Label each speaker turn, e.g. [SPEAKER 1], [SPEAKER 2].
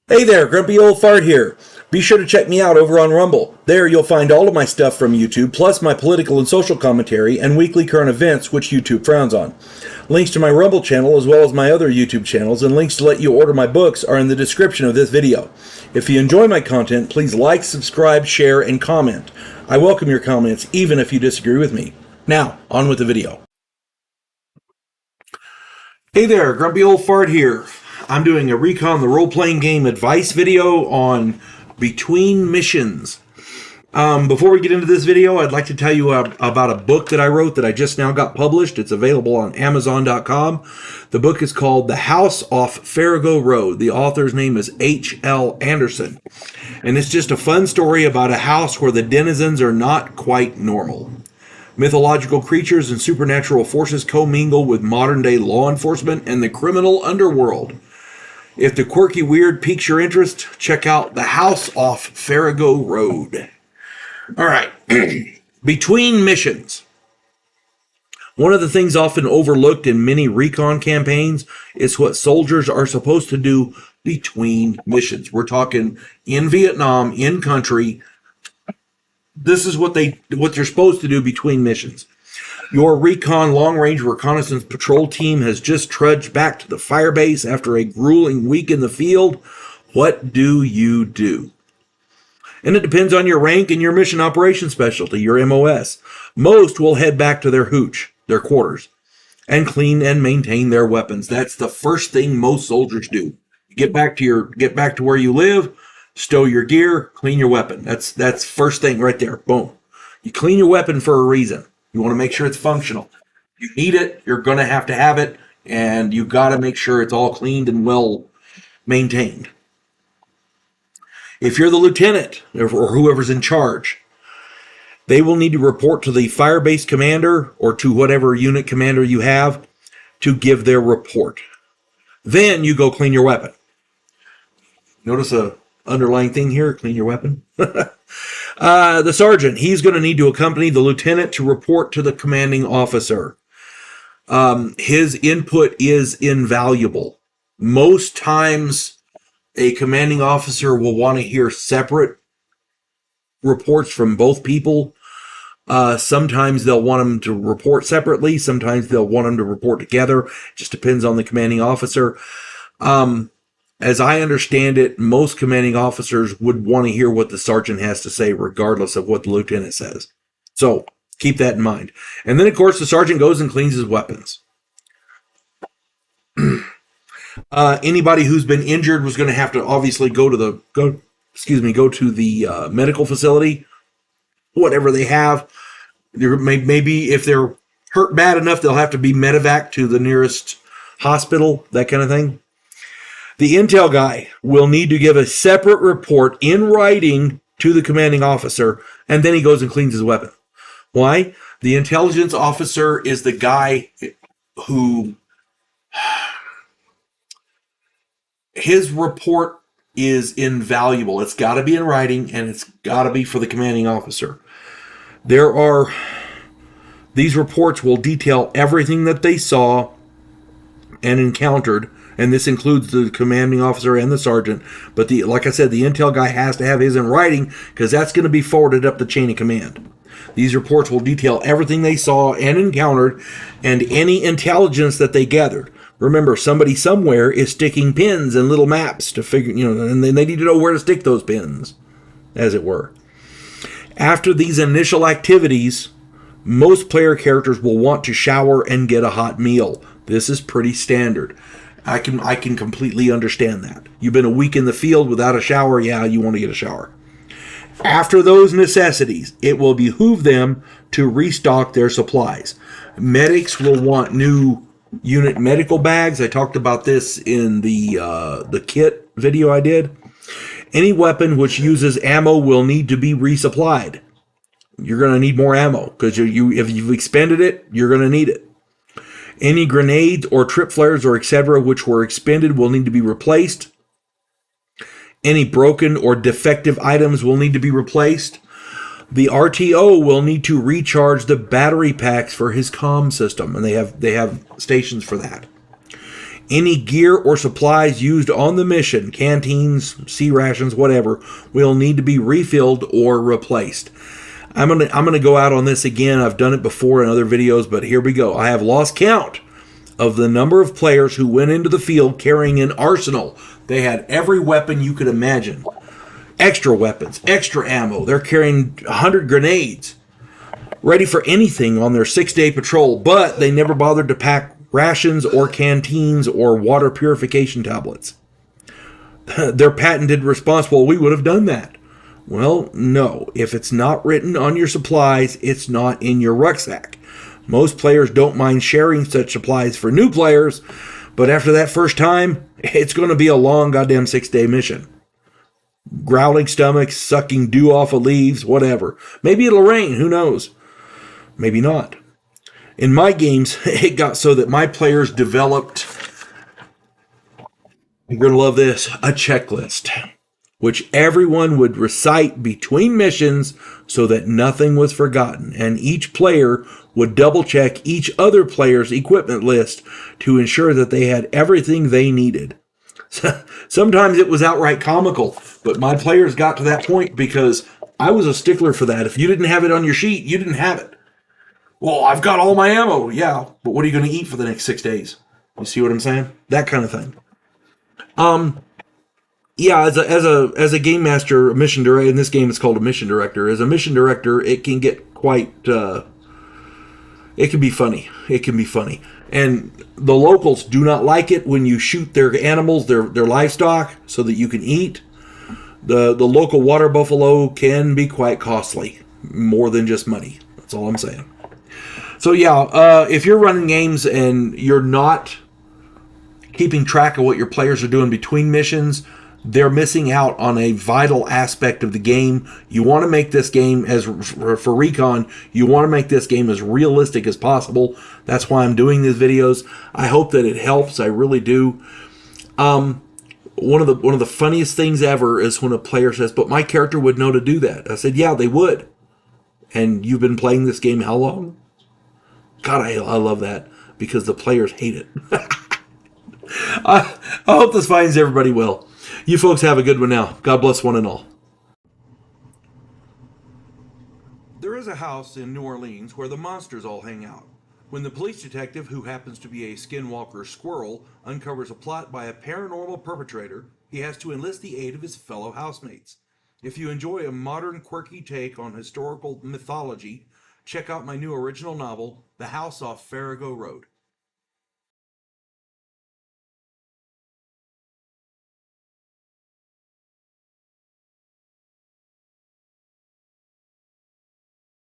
[SPEAKER 1] Hey there, Grumpy Old Fart here. Be sure to check me out over on Rumble. There you'll find all of my stuff from YouTube, plus my political and social commentary and weekly current events, which YouTube frowns on. Links to my Rumble channel, as well as my other YouTube channels, and links to let you order my books are in the description of this video. If you enjoy my content, please like, subscribe, share, and comment. I welcome your comments, even if you disagree with me. Now, on with the video. Hey there, Grumpy Old Fart here. I'm doing a Recon the role-playing game advice video on Between Missions. Before we get into this video, I'd like to tell you about a book that I wrote that I just now got published. It's available on Amazon.com. The book is called The House Off Farrago Road. The author's name is H.L. Anderson. And it's just a fun story about a house where the denizens are not quite normal. Mythological creatures and supernatural forces commingle with modern-day law enforcement and the criminal underworld. If the quirky weird piques your interest, check out The House Off Farrago Road. All right, Between Missions. One of the things often overlooked in many recon campaigns is what soldiers are supposed to do between missions. We're talking in Vietnam, in country. This is what they're supposed to do between missions. Your Recon long-range reconnaissance patrol team has just trudged back to the firebase after a grueling week in the field. What do you do? And it depends on your rank and your mission operation specialty, your MOS. Most will head back to their hooch, their quarters, and clean and maintain their weapons. That's the first thing most soldiers do. Get back to where you live, stow your gear, clean your weapon. That's first thing right there. Boom. You clean your weapon for a reason. You want to make sure it's functional. You need it, you're going to have it, and you got to make sure it's all cleaned and well maintained. If you're the lieutenant or whoever's in charge, they will need to report to the firebase commander or to whatever unit commander you have to give their report. Then you go clean your weapon. Notice a underlying thing here, clean your weapon. The sergeant, he's going to need to accompany the lieutenant to report to the commanding officer. His input is invaluable. Most times, a commanding officer will want to hear separate reports from both people. Sometimes they'll want them to report separately. Sometimes they'll want them to report together. It just depends on the commanding officer. As I understand it, most commanding officers would want to hear what the sergeant has to say, regardless of what the lieutenant says. So keep that in mind. And then, of course, the sergeant goes and cleans his weapons. Anybody who's been injured was going to have to obviously go to the medical facility, whatever they have. Maybe if they're hurt bad enough, they'll have to be medevac to the nearest hospital, that kind of thing. The intel guy will need to give a separate report in writing to the commanding officer, and then he goes and cleans his weapon. Why? The intelligence officer is the guy who... his report is invaluable. It's got to be in writing, and it's got to be for the commanding officer. These reports will detail everything that they saw and encountered, and this includes the commanding officer and the sergeant. But like I said, the intel guy has to have his in writing because that's going to be forwarded up the chain of command. These reports will detail everything they saw and encountered and any intelligence that they gathered. Remember, somebody somewhere is sticking pins and little maps to figure, and they need to know where to stick those pins, as it were. After these initial activities, most player characters will want to shower and get a hot meal. This is pretty standard. I can completely understand that. You've been a week in the field without a shower, yeah, you want to get a shower. After those necessities, it will behoove them to restock their supplies. Medics will want new unit medical bags. I talked about this in the kit video I did. Any weapon which uses ammo will need to be resupplied. You're going to need more ammo because if you've expended it, you're going to need it. Any grenades or trip flares or etc. which were expended will need to be replaced. Any broken or defective items will need to be replaced. The RTO will need to recharge the battery packs for his comm system, and they have stations for that. Any gear or supplies used on the mission, canteens, sea rations, whatever, will need to be refilled or replaced. I'm gonna go out on this again. I've done it before in other videos, but here we go. I have lost count of the number of players who went into the field carrying an arsenal. They had every weapon you could imagine. Extra weapons, extra ammo. They're carrying 100 grenades, ready for anything on their 6-day patrol, but they never bothered to pack rations or canteens or water purification tablets. Their patented response, well, we would have done that. Well, no. If it's not written on your supplies, it's not in your rucksack. Most players don't mind sharing such supplies for new players, but after that first time, it's going to be a long goddamn 6-day mission. Growling stomachs, sucking dew off of leaves, whatever. Maybe it'll rain, who knows? Maybe not. In my games, it got so that my players developed, you're going to love this, a checklist, which everyone would recite between missions so that nothing was forgotten. And each player would double check each other player's equipment list to ensure that they had everything they needed. Sometimes it was outright comical, but my players got to that point because I was a stickler for that. If you didn't have it on your sheet, you didn't have it. Well, I've got all my ammo. Yeah, but what are you going to eat for the next 6 days? You see what I'm saying? That kind of thing. Yeah, as a game master, a mission director, in this game it's called a mission director. As a mission director, it can get quite, it can be funny. It can be funny. And the locals do not like it when you shoot their animals, their livestock, so that you can eat. The local water buffalo can be quite costly, more than just money. That's all I'm saying. So yeah, if you're running games and you're not keeping track of what your players are doing between missions, they're missing out on a vital aspect of the game. You want to make this game, as for Recon, you want to make this game as realistic as possible. That's why I'm doing these videos. I hope that it helps. I really do. One of the funniest things ever is when a player says, "But my character would know to do that." I said, "Yeah, they would." And you've been playing this game how long? God, I love that because the players hate it. I hope this finds everybody well. You folks have a good one now. God bless one and all. There is a house in New Orleans where the monsters all hang out. When the police detective, who happens to be a skinwalker squirrel, uncovers a plot by a paranormal perpetrator, he has to enlist the aid of his fellow housemates. If you enjoy a modern, quirky take on historical mythology, check out my new original novel, The House Off Farrago Road.